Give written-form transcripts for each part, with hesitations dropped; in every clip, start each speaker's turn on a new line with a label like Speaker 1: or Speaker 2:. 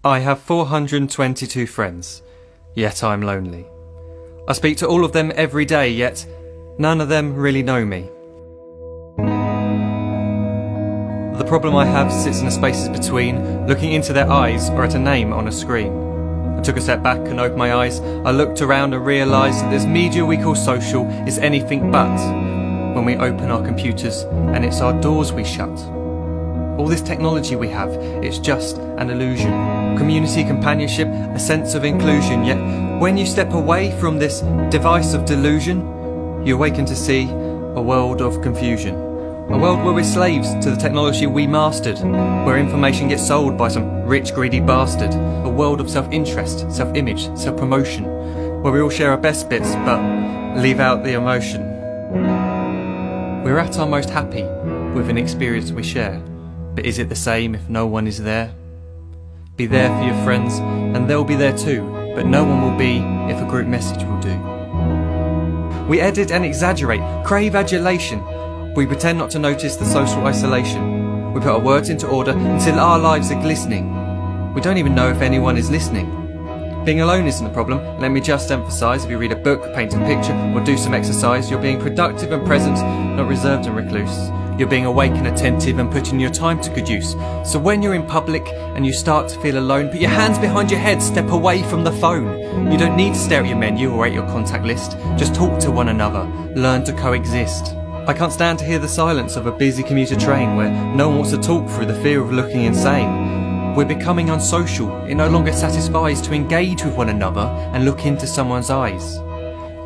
Speaker 1: I have 422 friends, yet I'm lonely. I speak to all of them every day, yet none of them really know me. The problem I have sits in the spaces between looking into their eyes or at a name on a screen. I took a step back and opened my eyes. I looked around and realised that this media we call social is anything but when we open our computers and it's our doors we shut. All this technology we have, it's just an illusion. Community, companionship, a sense of inclusion. Yet when you step away from this device of delusion, you awaken to see a world of confusion. A world where we're slaves to the technology we mastered, where information gets sold by some rich, greedy bastard. A world of self-interest, self-image, self-promotion, where we all share our best bits but leave out the emotion. We're at our most happy with an experience we share. But is it the same if no one is there? Be there for your friends, and they'll be there too, but no one will be if a group message will do. We edit and exaggerate, crave adulation. We pretend not to notice the social isolation. We put our words into order until our lives are glistening. We don't even know if anyone is listening. Being alone isn't the problem. Let me just emphasise, if you read a book, paint a picture, or do some exercise, you're being productive and present, not reserved and recluse. You're being awake and attentive and putting your time to good use. So when you're in public and you start to feel alone, put your hands behind your head, step away from the phone. You don't need to stare at your menu or at your contact list. Just talk to one another. Learn to coexist. I can't stand to hear the silence of a busy commuter train where no one wants to talk through the fear of looking insane. We're becoming unsocial. It no longer satisfies to engage with one another and look into someone's eyes.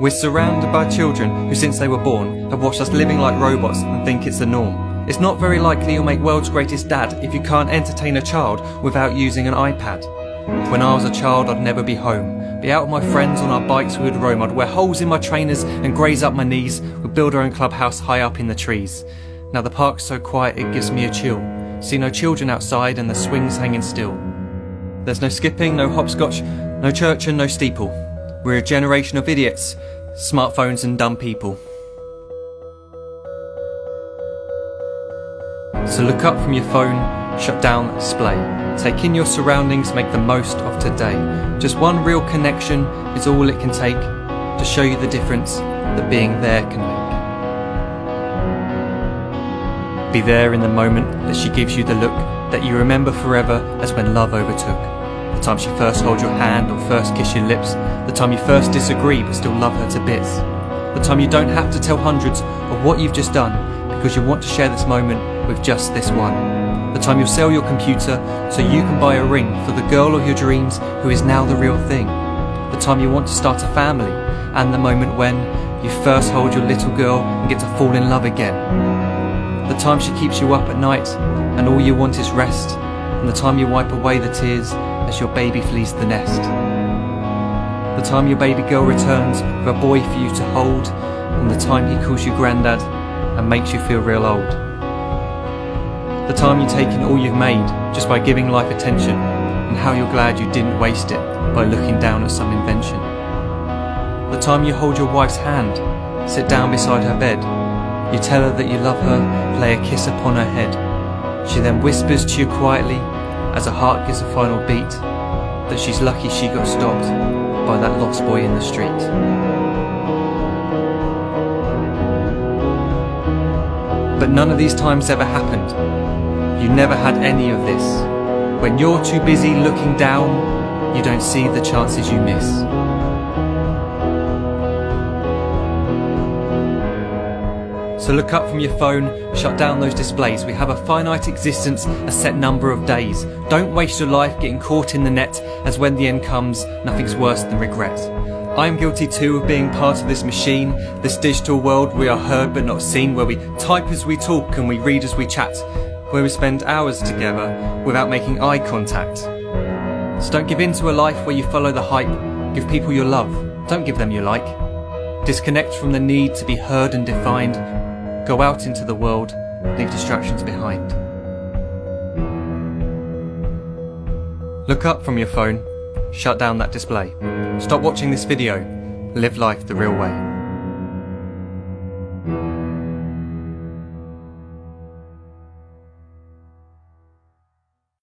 Speaker 1: We're surrounded by children who, since they were born, have watched us living like robots and think it's the norm. It's not very likely you'll make world's greatest dad if you can't entertain a child without using an iPad. When I was a child, I'd never be home. Be out with my friends on our bikes we would roam. I'd wear holes in my trainers and graze up my knees. We'd build our own clubhouse high up in the trees. Now the park's so quiet it gives me a chill. See no children outside and the swings hanging still. There's no skipping, no hopscotch, no church and no steeple. We're a generation of idiots, smartphones and dumb people. So look up from your phone, shut down the display. Take in your surroundings, make the most of today. Just one real connection is all it can take to show you the difference that being there can make. Be there in the moment that she gives you the look that you remember forever as when love overtook. The time she first holds your hand or first kiss your lips. The time you first disagree but still love her to bits. The time you don't have to tell hundreds of what you've just done because you want to share this moment with just this one. The time you'll sell your computer so you can buy a ring for the girl of your dreams who is now the real thing. The time you want to start a family, and the moment when you first hold your little girl and get to fall in love again. The time she keeps you up at night and all you want is rest, and the time you wipe away the tears as your baby flees the nest. The time your baby girl returns with a boy for you to hold, and the time he calls you granddad and makes you feel real old. The time you take in all you've made just by giving life attention, and how you're glad you didn't waste it by looking down at some invention. The time you hold your wife's hand, sit down beside her bed, you tell her that you love her, lay a kiss upon her head. She then whispers to you quietly as her heart gives a final beat that she's lucky she got stopped by that lost boy in the street. But none of these times ever happened. You never had any of this. When you're too busy looking down, you don't see the chances you miss. So look up from your phone, shut down those displays. We have a finite existence, a set number of days. Don't waste your life getting caught in the net, as when the end comes, nothing's worse than regret. I am guilty too of being part of this machine, this digital world we are heard but not seen, where we type as we talk and we read as we chat, where we spend hours together without making eye contact. So don't give in to a life where you follow the hype. Give people your love, don't give them your like. Disconnect from the need to be heard and defined. Go out into the world, leave distractions behind. Look up from your phone, shut down that display. Stop watching this video, live life the real way.